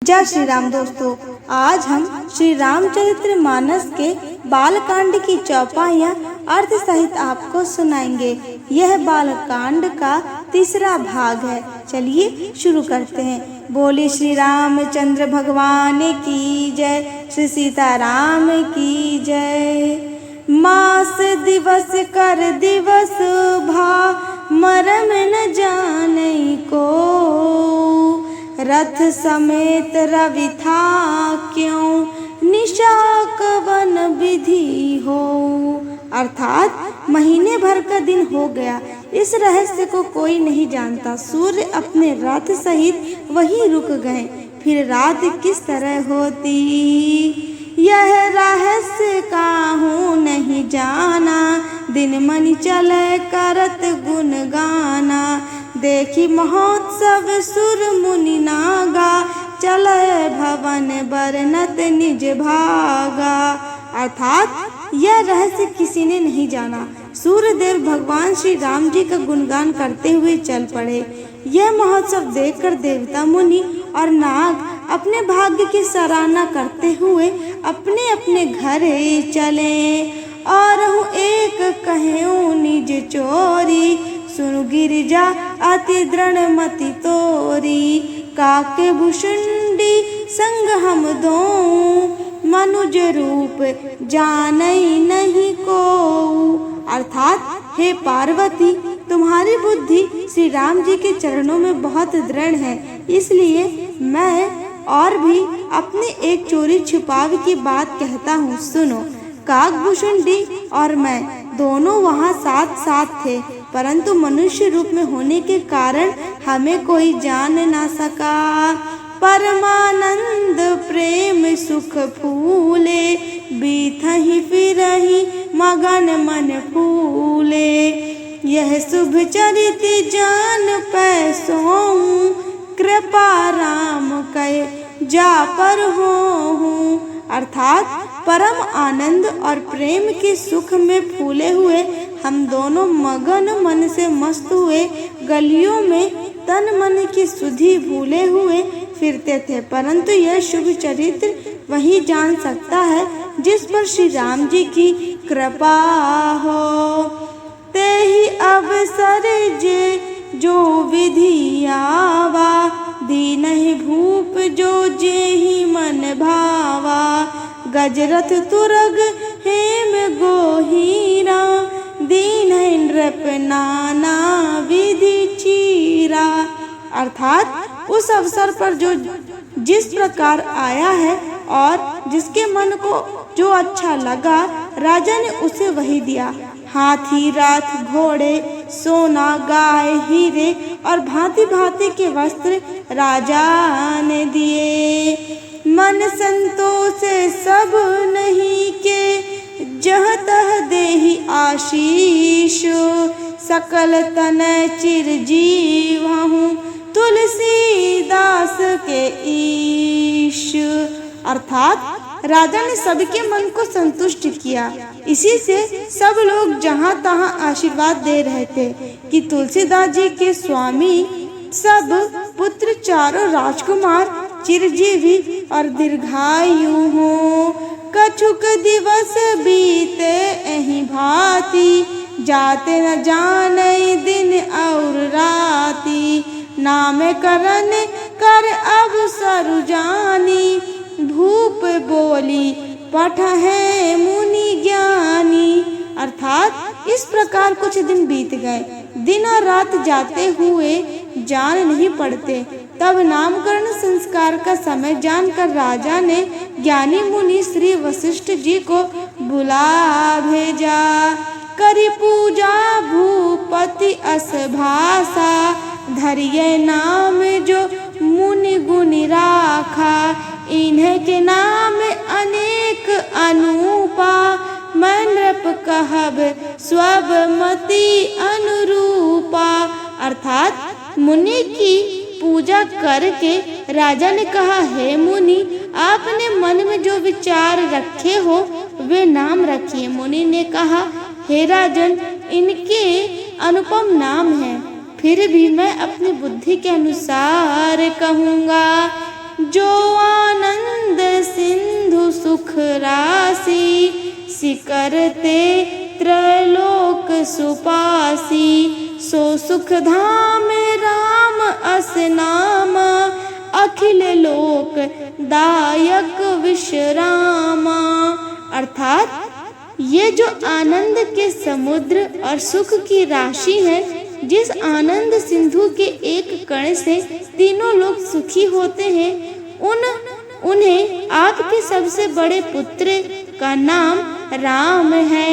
जय श्री राम दोस्तों, आज हम श्री रामचरितमानस के बालकांड की चौपाइयाँ अर्थ सहित आपको सुनाएंगे। यह बालकांड का तीसरा भाग है। चलिए शुरू करते हैं। बोले श्री रामचंद्र भगवान की जय, श्री सीताराम की जय। मास दिवस कर दिवस भा, मरम न जाने को, रथ समेत रवि था क्यों, निशाक वन विधि हो। अर्थात महीने भर का दिन हो गया, इस रहस्य को कोई नहीं जानता। सूर्य अपने रथ सहित वहीं रुक गए, फिर रात किस तरह होती, यह रहस्य काहू नहीं जाना। दिन मन चले करत गुण गाना, देखी महोत्सव सुर मुनि नागा, चले भवन बरनत निज भागा। अर्थात यह रहस्य किसी ने नहीं जाना। सूर्यदेव भगवान श्री राम जी का गुणगान करते हुए चल पड़े। यह महोत्सव देखकर देवता मुनि और नाग अपने भाग्य की सराहना करते हुए अपने अपने घर चले। और एक कहूँ निज चोरी, सुनु गिरिजा अति दृढ़ मति तोरी। काके भुषुंडी संग हम दो, मनुज रूप जानई नहीं को। अर्थात हे पार्वती, तुम्हारी बुद्धि श्री राम जी के चरणों में बहुत दृढ़ है, इसलिए मैं और भी अपने एक चोरी छिपाव की बात कहता हूँ, सुनो। काकभूषुंडी और मैं दोनों वहाँ साथ साथ थे, परंतु मनुष्य रूप में होने के कारण हमें कोई जान ना सका। परमानंद प्रेम सुख फूले, बीथहि फिरहि मगन मन फूले। यह शुभ चरित जान पैसों, कृपा राम कहे जा पर होऊं। अर्थात परम आनंद और प्रेम के सुख में फूले हुए हम दोनों मगन मन से मस्त हुए गलियों में तन मन की सुधि भूले हुए फिरते थे, परंतु यह शुभ चरित्र वही जान सकता है जिस पर श्री राम जी की कृपा हो। ते ही अवसर जे जो विधि आवा, दीनहि भूप जो जेहि मन भावा। गजरथ तुरग हेम गोहीरा, दीनहि नृप नाना विधि चीरा। अर्थात उस अवसर पर जो जिस प्रकार आया है और जिसके मन को जो अच्छा लगा, राजा ने उसे वही दिया। हाथी, राथ, घोड़े, सोना, गाय, हीरे और भांति भांति के वस्त्र राजा ने दिए। मन संतोष सब नहीं के, जह तह देहि आशीष। सकल तन चिरजीव हूँ, तुलसीदास के ईश। अर्थात राजा ने सबके मन को संतुष्ट किया, इसी से सब लोग जहाँ तहाँ आशीर्वाद दे रहे थे कि तुलसीदास जी के स्वामी सब पुत्र चारों राजकुमार चिरजीवी और दीर्घायु हो। कछुक दिवस बीते एहि भांति, जाते न जाने दिन और राती। नाम करन कर अवसर जानी, भूप बोली पठ है मुनि ज्ञानी। अर्थात इस प्रकार कुछ दिन बीत गए, दिन और रात जाते हुए जान नहीं पड़ते। तब नामकरण संस्कार का समय जानकर राजा ने ज्ञानी मुनि श्री वशिष्ठ जी को बुला भेजा। करी पूजा भूपति अस भाषा, धरिये नाम जो मुनि गुनि राखा। इन्हें के नाम अनेक अनूपा, मैं नृप कहब स्वमति अनुरूपा। अर्थात मुनि की पूजा करके राजा ने कहा, हे मुनि, आपने मन में जो विचार रखे हो वे नाम रखिए। मुनि ने कहा, हे राजन, इनके अनुपम नाम हैं, फिर भी मैं अपनी बुद्धि के अनुसार कहूँगा। जो सुख राशि, सिकरते त्रैलोक सुपासी। सो सुख धाम राम अस नामा, अखिल लोक दायक विश्रामा। अर्थात ये जो आनंद के समुद्र और सुख की राशि है, जिस आनंद सिंधु के एक कण से तीनों लोग सुखी होते हैं, उन्हें आपके सबसे बड़े पुत्र का नाम राम है,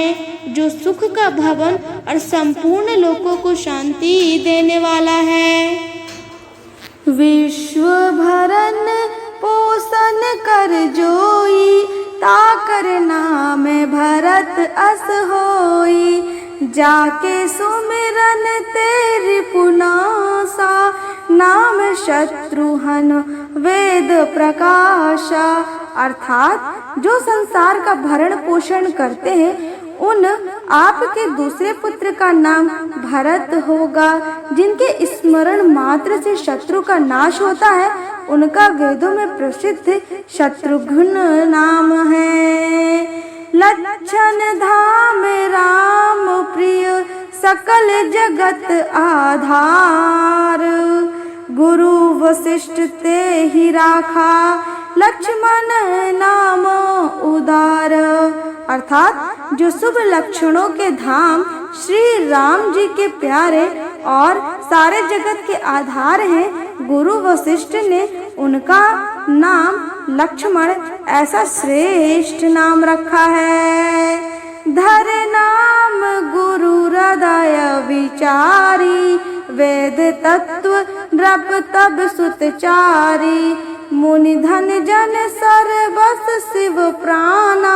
जो सुख का भवन और संपूर्ण लोकों को शांति देने वाला है। विश्व भरन पोषण कर जोई, ताकर नाम भरत अस होई। जाके सुमिरन तेरि पुनासा, नाम शत्रुघ्न वेद प्रकाशा। अर्थात जो संसार का भरण पोषण करते हैं, उन आपके दूसरे पुत्र का नाम भरत होगा। जिनके स्मरण मात्र से शत्रु का नाश होता है, उनका वेदों में प्रसिद्ध शत्रुघ्न नाम है। लक्षण धाम राम प्रिय, सकल जगत आधार। गुरु वशिष्ठ ते ही राखा, लक्ष्मण नाम उदार। अर्थात जो शुभ लक्षणों के धाम श्री राम जी के प्यारे और सारे जगत के आधार हैं, गुरु वशिष्ठ ने उनका नाम लक्ष्मण ऐसा श्रेष्ठ नाम रखा है। धर नाम गुरु हृदय विचारी, वेद तत्व नृप तब सुतचारी। मुनि धन जन सर्वस शिव प्राणा,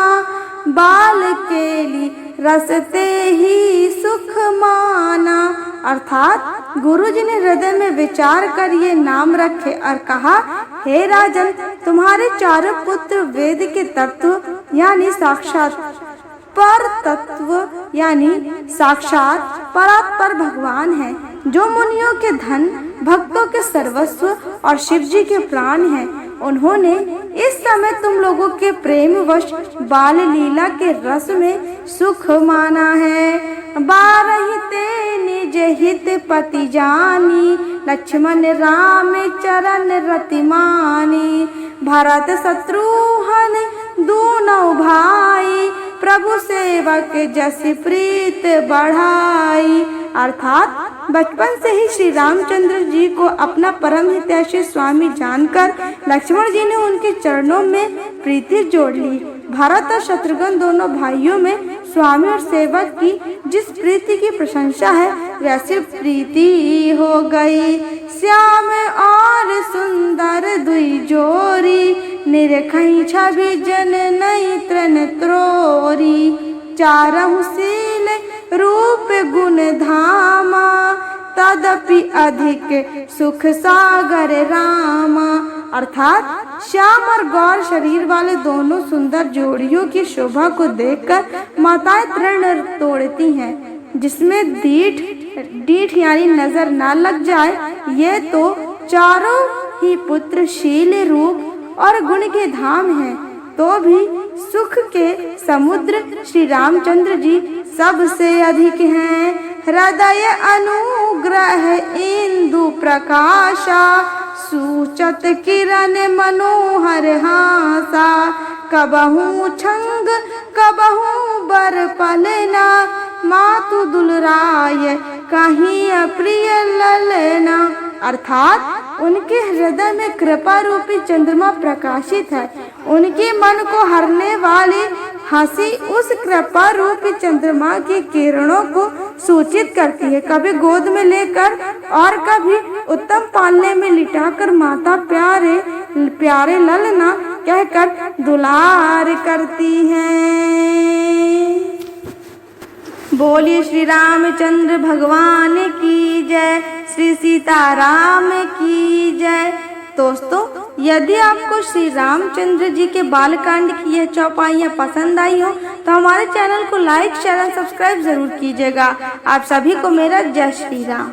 बाल केली रसते ही सुख माना। अर्थात गुरु जी ने हृदय में विचार कर ये नाम रखे और कहा, हे राजन, तुम्हारे चारों पुत्र वेद के तत्व यानी साक्षात पर तत्व यानी साक्षात परात्पर भगवान है, जो मुनियों के धन, भक्तों के सर्वस्व और शिव जी के प्राण हैं। उन्होंने इस समय तुम लोगों के प्रेम वश बाल लीला के रस में सुख माना है। बारहिते निज हित पति जानी, लक्ष्मण राम चरण रतिमानी। भरत शत्रुघ्न दूनों भाई, प्रभु सेवक जस प्रीत बढ़ाई। अर्थात बचपन से ही श्री रामचंद्र जी को अपना परम हितैषी स्वामी जानकर लक्ष्मण जी ने उनके चरणों में प्रीति जोड़ ली। भरत और शत्रुघ्न दोनों भाइयों में स्वामी और सेवक की जिस प्रीति की प्रशंसा है, वैसी प्रीति हो गई। श्याम और सुंदर दुई जोरी, निरखई छवि जन नैत्रन त्रोरी। चारहु शील रूप गुण धामा, तदपि अधिक सुख सागर रामा। अर्थात श्याम और गौर शरीर वाले दोनों सुंदर जोड़ियों की शोभा को देखकर माताएं तृण तोड़ती हैं, जिसमें डीठ यानी नजर ना लग जाए। ये तो चारों ही पुत्र शील रूप और गुण के धाम हैं, तो भी सुख के समुद्र श्री रामचंद्र जी सबसे अधिक हैं। हृदय अनुग्रह इंदु प्रकाशा, सूचत किरण मनोहर हासा। कबहू छंग कबहू बर पलना, मातु दुलराय कहीं अप्रिय ललना। अर्थात उनके हृदय में कृपा रूपी चंद्रमा प्रकाशित है। उनके मन को हरने वाली हंसी उस कृपा रूपी चंद्रमा की किरणों को सूचित करती है। कभी गोद में लेकर और कभी उत्तम पालने में लिटाकर माता प्यारे ललना कहकर दुलार करती हैं। बोलिए श्री रामचंद्र भगवान की जय, श्री सीताराम की जय। दोस्तों, यदि आपको श्री रामचंद्र जी के बालकांड की यह चौपाइयाँ पसंद आई हो तो हमारे चैनल को लाइक, शेयर और सब्सक्राइब जरूर कीजिएगा। आप सभी को मेरा जय श्री राम।